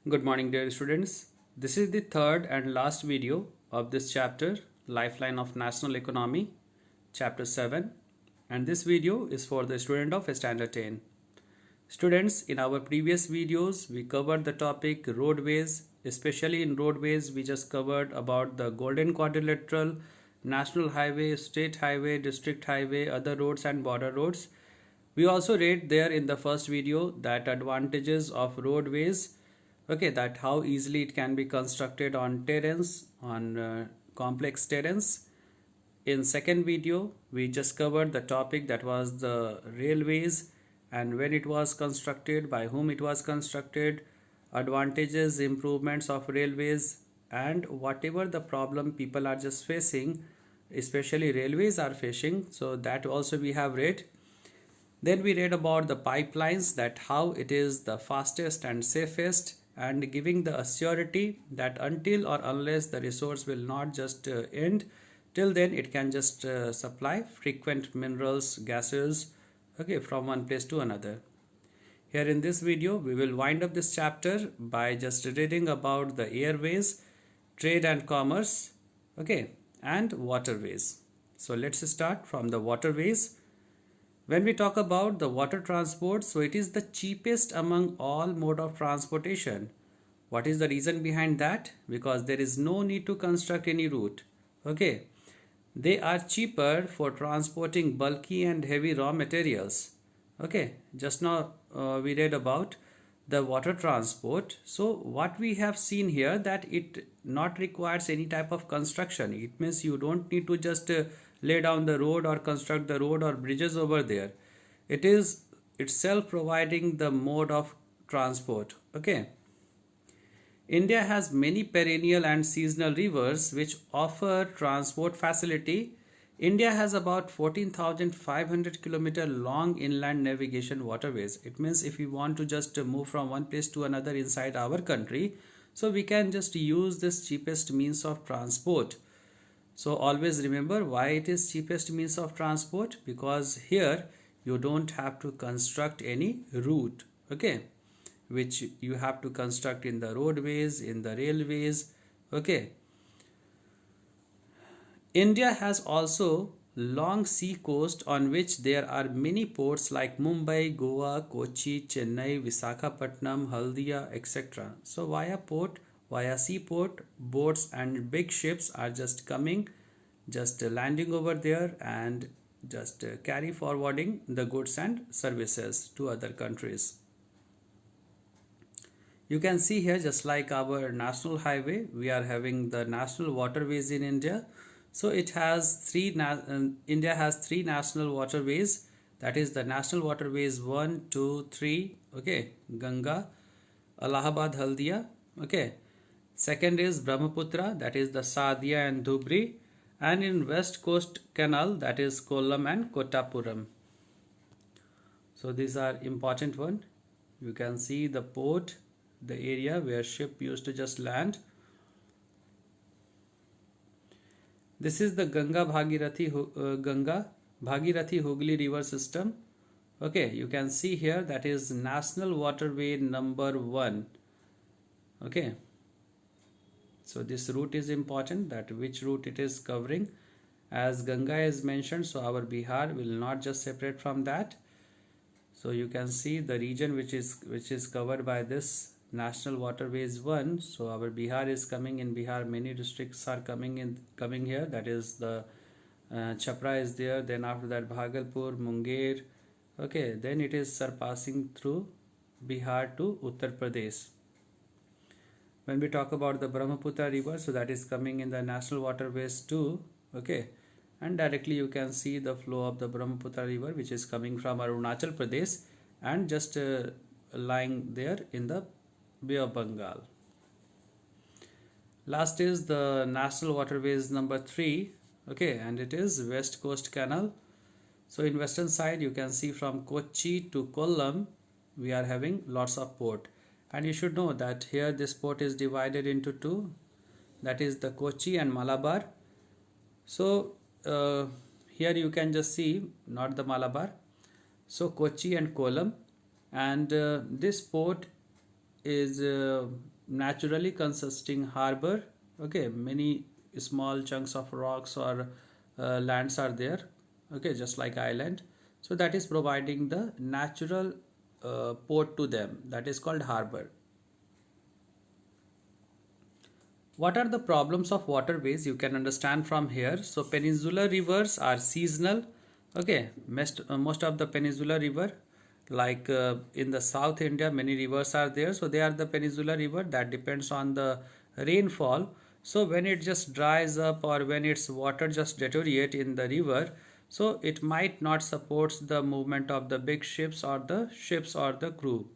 Good morning, dear students. This is the third and last video of this chapter, Lifeline of National Economy, Chapter 7, and this video is for the student of Standard 10. Students, in our previous videos, we covered the topic roadways. Especially in roadways, we just covered about the Golden Quadrilateral, National Highway, State Highway, District Highway, other roads and border roads. We also read there in the first video that advantages of roadways, okay, that how easily it can be constructed on terrains, on complex terrains. In second video, we just covered the topic that was the railways and when it was constructed, by whom it was constructed, advantages, improvements of railways, and whatever the problem people are just facing, especially railways are facing, so that also we have read. Then we read about the pipelines, that how it is the fastest and safest, and giving the assurity that until or unless the resource will not just end, till then it can just supply frequent minerals, gases, okay, from one place to another. Here in this video, we will wind up this chapter by just reading about the airways, trade and commerce, okay, and waterways. So let's start from the waterways. When we talk about the water transport, so it is the cheapest among all mode of transportation. What is the reason behind that? Because there is no need to construct any route. Okay. They are cheaper for transporting bulky and heavy raw materials. Okay. Just now we read about the water transport. So what we have seen here, that it not requires any type of construction. It means you don't need to just lay down the road or construct the road or bridges over there. It is itself providing the mode of transport. Okay. India has many perennial and seasonal rivers which offer transport facility. India has about 14,500 kilometer long inland navigation waterways. It means if we want to just move from one place to another inside our country, so we can just use this cheapest means of transport. So always remember why it is cheapest means of transport, because here you don't have to construct any route, okay, which you have to construct in the roadways, in the railways, okay. India has also long sea coast on which there are many ports like Mumbai, Goa, Kochi, Chennai, Visakhapatnam, Haldia, etc. So via port, via seaport, boats and big ships are just coming, just landing over there and just carry forwarding the goods and services to other countries. You can see here, just like our national highway, we are having the national waterways in India. So it has India has three national waterways, that is the national waterways 1, 2, 3, okay, Ganga, Allahabad, Haldia, okay. Second is Brahmaputra, that is the Sadia and Dhubri, and in West Coast Canal, that is Kollam and Kottapuram. So these are important one. You can see the port, the area where ship used to just land. This is the Ganga Bhagirathi Hooghly river system. Okay, you can see here that is national waterway number 1. Okay, so this route is important, that which route it is covering. As Ganga is mentioned, so our Bihar will not just separate from that. So you can see the region which is covered by this national waterways 1. So our Bihar is coming. In Bihar many districts are coming here, that is the Chapra is there, then after that Bhagalpur, Munger, okay, then it is surpassing through Bihar to Uttar Pradesh. When we talk about the Brahmaputra river, so that is coming in the national waterways 2, okay, and directly you can see the flow of the Brahmaputra river which is coming from Arunachal Pradesh and just lying there in the Bay of Bengal. Last is the national waterways number 3, okay, and it is West Coast Canal. So in western side you can see from Kochi to Kollam we are having lots of port, and you should know that here this port is divided into 2, that is the Kochi and Malabar. So here you can just see not the Malabar, so Kochi and Kollam, and this port is naturally consisting harbor. Okay, many small chunks of rocks or lands are there. Okay, just like island. So that is providing the natural port to them. That is called harbor. What are the problems of waterways? You can understand from here. So peninsular rivers are seasonal. Okay, most of the peninsular river, like in the South India, many rivers are there. So they are the peninsular river that depends on the rainfall. So when it just dries up or when its water just deteriorate in the river, so it might not support the movement of the big ships or the crew.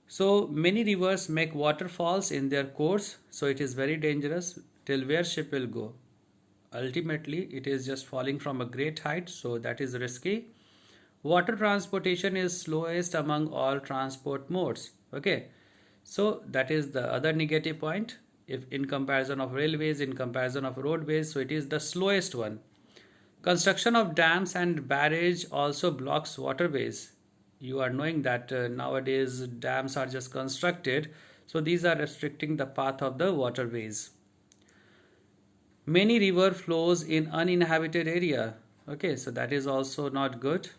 So many rivers make waterfalls in their course, so it is very dangerous. Till where ship will go? Ultimately, it is just falling from a great height, so that is risky. Water transportation is slowest among all transport modes. Okay, so that is the other negative point. If in comparison of railways, in comparison of roadways, so it is the slowest one. Construction of dams and barrage also blocks waterways. You are knowing that nowadays dams are just constructed, so these are restricting the path of the waterways. Many river flows in uninhabited area. Okay, so that is also not good.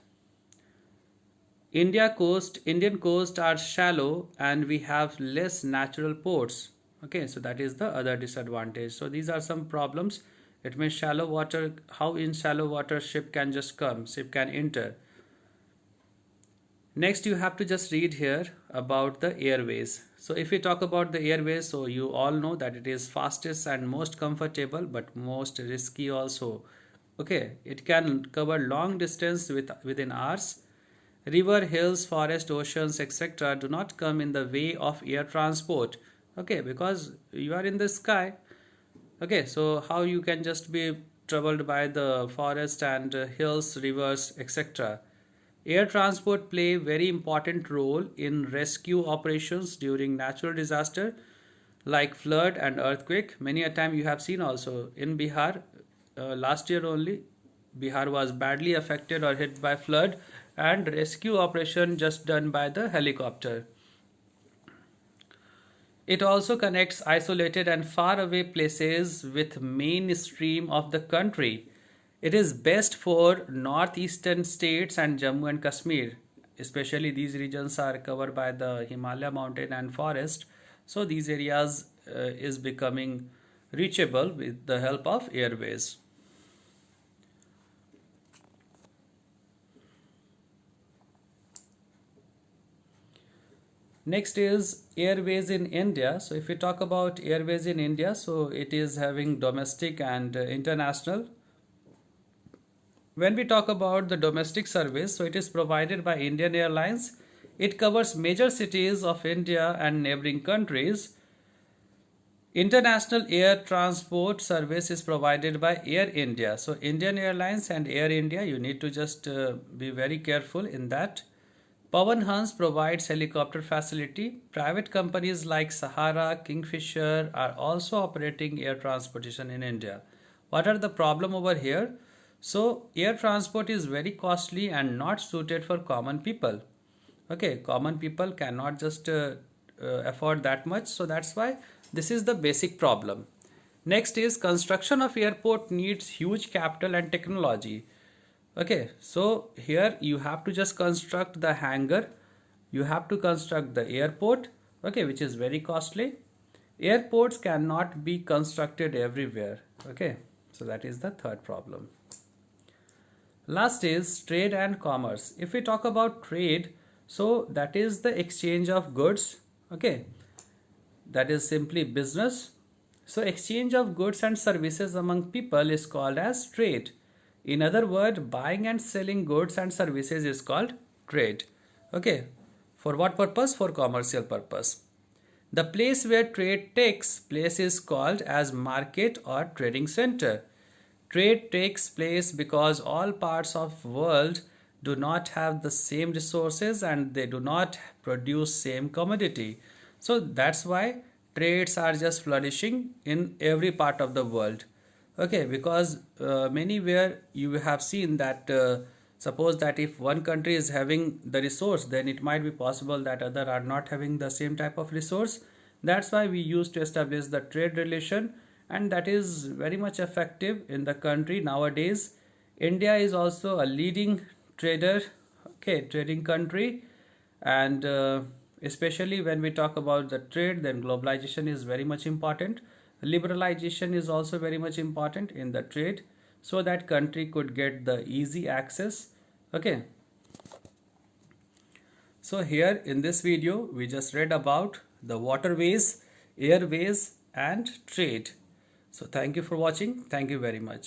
Indian coast are shallow and we have less natural ports. Okay, so that is the other disadvantage. So these are some problems. It means shallow water, how in shallow water ship can just come, ship can enter. Next, you have to just read here about the airways. So if we talk about the airways, so you all know that it is fastest and most comfortable, but most risky also. Okay, it can cover long distance within hours. River, hills, forest, oceans, etc. do not come in the way of air transport. Okay, because you are in the sky. Okay, so how you can just be troubled by the forest and hills, rivers, etc. Air transport play very important role in rescue operations during natural disaster like flood and earthquake. Many a time you have seen also in Bihar, last year only, Bihar was badly affected or hit by flood and rescue operation just done by the helicopter. It also connects isolated and far away places with mainstream of the country. It is best for northeastern states and Jammu and Kashmir. Especially these regions are covered by the Himalaya mountain and forest. So these areas is becoming reachable with the help of airways. Next is airways in India. So if we talk about airways in India, so it is having domestic and international. When we talk about the domestic service, so it is provided by Indian Airlines. It covers major cities of India and neighboring countries. International air transport service is provided by Air India. So Indian Airlines and Air India, you need to just be very careful in that. Pawan Hans provides helicopter facility. Private companies like Sahara, Kingfisher are also operating air transportation in India. What are the problem over here? So air transport is very costly and not suited for common people. Okay, common people cannot just afford that much. So that's why this is the basic problem. Next is construction of airport needs huge capital and technology. Okay, so here you have to just construct the hangar, you have to construct the airport, okay, which is very costly. Airports cannot be constructed everywhere. Okay, so that is the third problem. Last is trade and commerce. If we talk about trade, so that is the exchange of goods. Okay, that is simply business. So exchange of goods and services among people is called as trade. In other words, buying and selling goods and services is called trade. Okay, for what purpose? For commercial purpose. The place where trade takes place is called as market or trading center. Trade takes place because all parts of world do not have the same resources and they do not produce same commodity. So that's why trades are just flourishing in every part of the world. Okay, because many where you have seen that Suppose that if one country is having the resource, then it might be possible that other are not having the same type of resource. That's why we used to establish the trade relation, and that is very much effective in the country nowadays. India is also a leading trader, okay, trading country, and especially when we talk about the trade, then globalization is very much important. Liberalization is also very much important in the trade, so that country could get the easy access. Okay, so here in this video we just read about the waterways, airways and trade. So thank you for watching. Thank you very much.